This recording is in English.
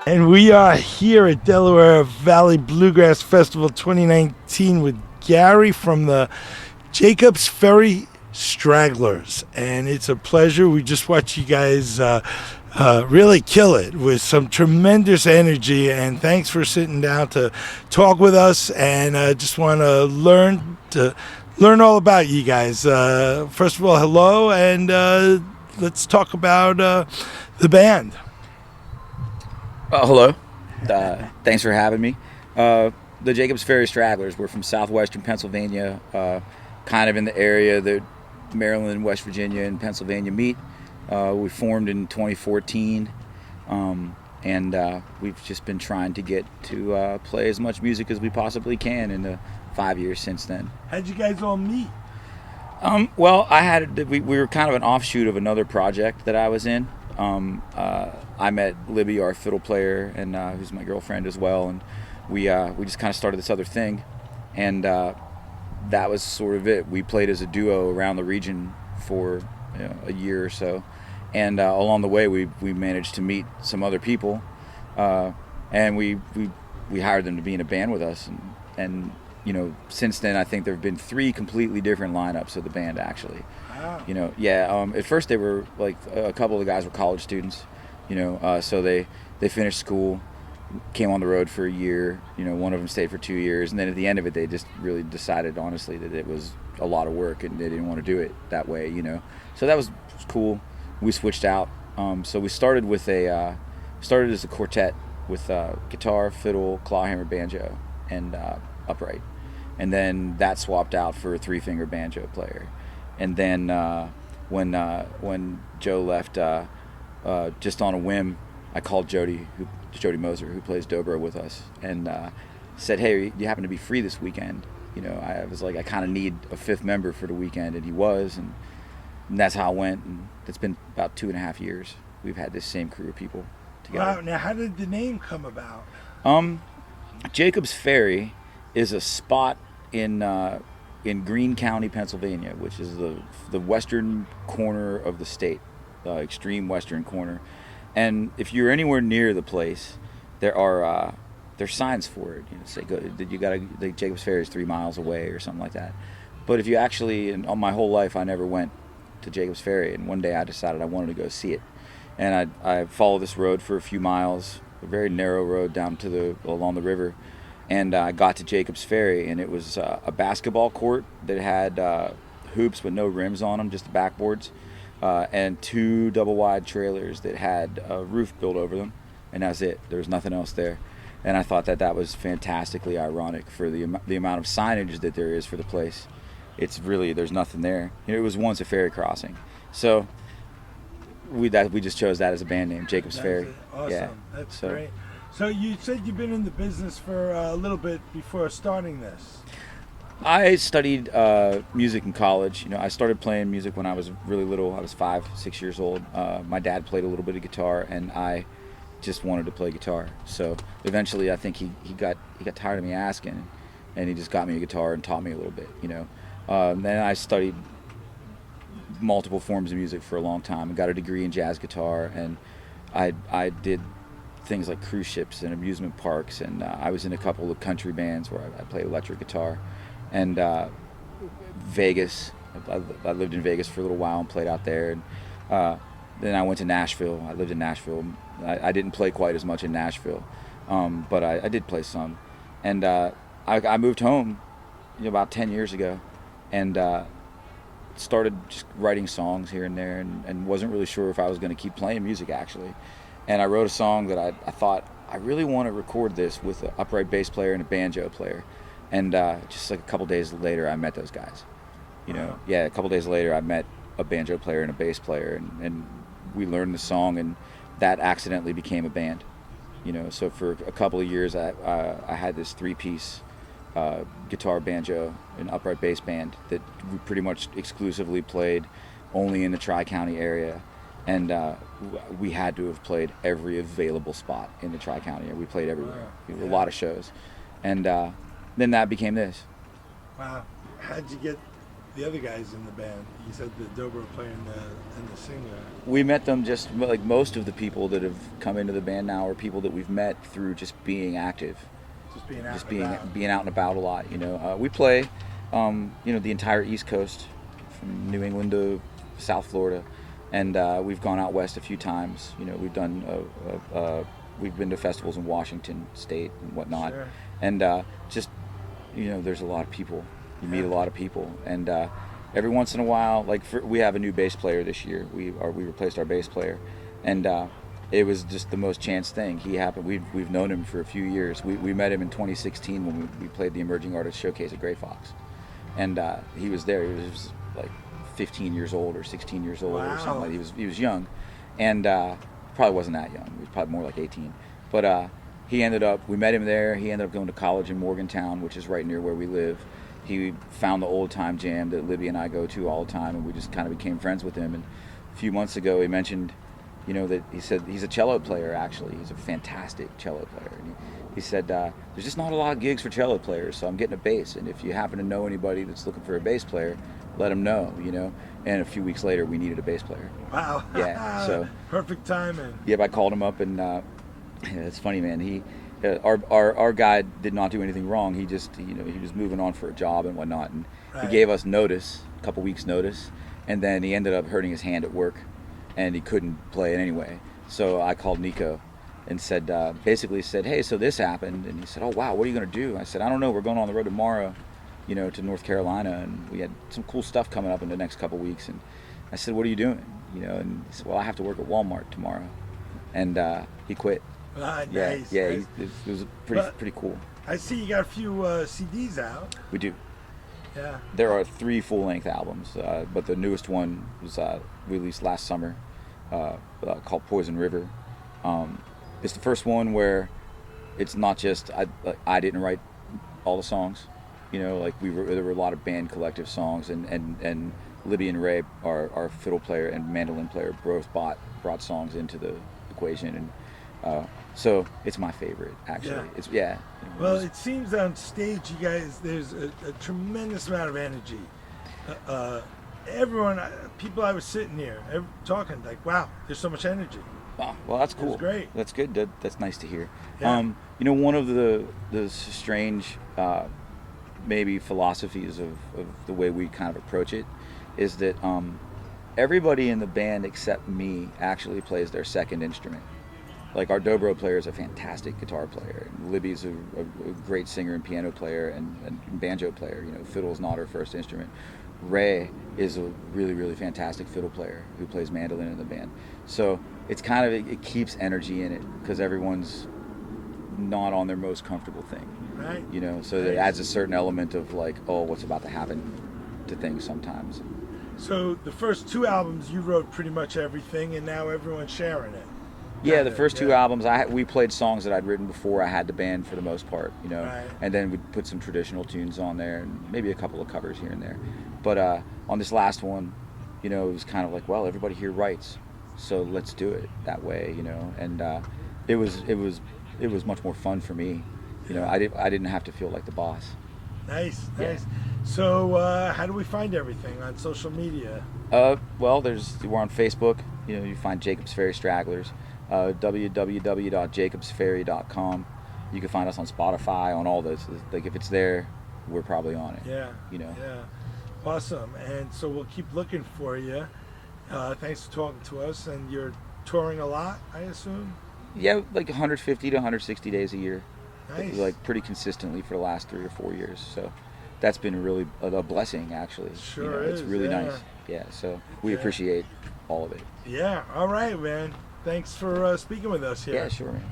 And we are here at Delaware Valley Bluegrass Festival 2019 with Gary from the Jakobs Ferry Stragglers. And it's a pleasure. We just watched you guys really kill it with some tremendous energy. And thanks for sitting down to talk with us. And just want to learn all about you guys. First of all, hello, and let's talk about the band. Hello. Thanks for having me. The Jakobs Ferry Stragglers. We're from southwestern Pennsylvania, kind of in the area that Maryland, West Virginia, and Pennsylvania meet. We formed in 2014, and we've just been trying to get to play as much music as we possibly can in the 5 years since then. How'd you guys all meet? Well, we were kind of an offshoot of another project that I was in. I met Libby, our fiddle player, and who's my girlfriend as well, and we just kind of started this other thing, and that was sort of it. We played as a duo around the region for a year or so, and along the way we managed to meet some other people, and we hired them to be in a band with us, and since then I think there have been 3 completely different lineups of the band actually. Wow. At first they were like a couple of the guys were college students, so they finished school, came on the road for a year. One of them stayed for 2 years, and then at the end of it, they just really decided honestly that it was a lot of work and they didn't want to do it that way. So that was cool. We switched out. So we started as a quartet with guitar, fiddle, clawhammer, banjo, and upright, and then that swapped out for a 3-finger banjo player. And then when Joe left, just on a whim, I called Jody Moser, who plays dobro with us, and said, "Hey, you happen to be free this weekend?" I was like, I kind of need a 5th member for the weekend, and he was, and that's how it went. And it's been about 2.5 years. We've had this same crew of people together. Wow. Now, how did the name come about? Jakobs Ferry is a spot in Greene County, Pennsylvania, which is the western corner of the state, extreme western corner. And if you're anywhere near the place, there's signs for it. Say the Jakobs Ferry is 3 miles away or something like that. But if you actually, and all my whole life, I never went to Jakobs Ferry, and one day I decided I wanted to go see it, and I followed this road for a few miles, a very narrow road down along the river. And I got to Jakobs Ferry, and it was a basketball court that had hoops with no rims on them, just the backboards, and 2 double-wide trailers that had a roof built over them, and that's it. There was nothing else there. And I thought that was fantastically ironic for the amount of signage that there is for the place. It's really, there's nothing there. It was once a ferry crossing. So we just chose that as a band name, Jakobs Ferry. Awesome. Yeah. That's great. So you said you've been in the business for a little bit before starting this. I studied music in college. I started playing music when I was really little. I was 5, 6 years old. My dad played a little bit of guitar, and I just wanted to play guitar. So eventually, I think he got tired of me asking, and he just got me a guitar and taught me a little bit. Then I studied multiple forms of music for a long time and got a degree in jazz guitar, and I did things like cruise ships and amusement parks, and I was in a couple of country bands where I played electric guitar, and Vegas. I lived in Vegas for a little while and played out there, and then I went to Nashville. I lived in Nashville. I didn't play quite as much in Nashville, but I did play some, and I moved home about 10 years ago, and started just writing songs here and there, and wasn't really sure if I was going to keep playing music actually. And I wrote a song that I thought, I really want to record this with an upright bass player and a banjo player. And just like a couple days later, I met those guys. Wow. A couple days later, I met a banjo player and a bass player, and we learned the song, and that accidentally became a band. So for a couple of years, I had this 3-piece guitar, banjo, and upright bass band that we pretty much exclusively played only in the Tri-County area. And we had to have played every available spot in the Tri-County area. We played everywhere, Wow. a lot of shows. And then that became this. Wow. How'd you get the other guys in the band? You said the dobro player and the singer. We met them just like most of the people that have come into the band now are people that we've met through just being active, Just being out. just and being about. being out and about a lot. We play, the entire East Coast, from New England to South Florida, and we've gone out west a few times. We've done we've been to festivals in Washington State and whatnot, Sure. and just there's a lot of people. You meet a Yeah. lot of people, and every once in a while, we have a new bass player this year. We replaced our bass player, and it was just the most chance thing. He happened. We've known him for a few years. We met him in 2016 when we played the Emerging Artist Showcase at Grey Fox, and he was there. He was like 15 years old or 16 years old or Wow. something. He was young, and probably wasn't that young. He was probably more like 18, but we met him there. He ended up going to college in Morgantown, which is right near where we live. He found the old time jam that Libby and I go to all the time, and we just kind of became friends with him. And a few months ago, he mentioned, that he said he's a cello player. Actually, he's a fantastic cello player. And he said there's just not a lot of gigs for cello players, so I'm getting a bass. And if you happen to know anybody that's looking for a bass player, let him know. And a few weeks later, we needed a bass player. Wow. Yeah, so perfect timing. Yep, I called him up, and it's funny, man. Our guy did not do anything wrong. He just, he was moving on for a job and whatnot, and Right. he gave us notice, a couple weeks notice, and then he ended up hurting his hand at work, and he couldn't play it anyway. So I called Nico and basically said, hey, so this happened, and he said, oh wow, what are you gonna do? I said, I don't know. We're going on the road tomorrow, to North Carolina, and we had some cool stuff coming up in the next couple weeks. And I said, what are you doing? And he said, well, I have to work at Walmart tomorrow, and he quit. Yeah, Nice. yeah, nice. it was But- pretty cool. I see you got a few CDs out. We do. Yeah. There are 3 full-length albums, but the newest one was released last summer, called Poison River. It's the first one where it's not just I didn't write all the songs. There were a lot of band collective songs, and Libby and Ray, our fiddle player and mandolin player, both brought songs into the equation, and so it's my favorite actually. Yeah. Well, it seems on stage, you guys, there's a tremendous amount of energy. Everyone, people I was sitting here talking, like, wow, there's so much energy. Well, that's cool. It's great. That's good. That's nice to hear. Yeah. One of the strange maybe philosophies of the way we kind of approach it is that everybody in the band except me actually plays their second instrument. Like our dobro player is a fantastic guitar player, and Libby's a great singer and piano player and banjo player. Fiddle's not her first instrument. Ray is a really, really fantastic fiddle player who plays mandolin in the band. So it's kind of, it keeps energy in it because everyone's not on their most comfortable thing. Right. So it adds a certain element of like, oh, what's about to happen to things sometimes. So the first 2 albums, you wrote pretty much everything, and now everyone's sharing it. Yeah, the first 2 albums, we played songs that I'd written before I had the band for the most part, Right. and then we'd put some traditional tunes on there and maybe a couple of covers here and there. But on this last one, it was kind of like, well, everybody here writes, so let's do it that way, and it was much more fun for me. I didn't have to feel like the boss. Nice. Yeah. So how do we find everything on social media? Well, we're on Facebook. You find Jakobs Ferry Stragglers. www.jakobsferry.com. You can find us on Spotify, on all those. Like if it's there, we're probably on it. Yeah. Yeah. Awesome. And so we'll keep looking for you. Thanks for talking to us. And you're touring a lot, I assume? Yeah, like 150 to 160 days a year. Nice. Like pretty consistently for the last 3 or 4 years. So that's been really a blessing, actually. Sure It's is, really yeah. nice. Yeah. So we Yeah. appreciate all of it. Yeah. All right, man. Thanks for speaking with us here. Yeah, sure, man.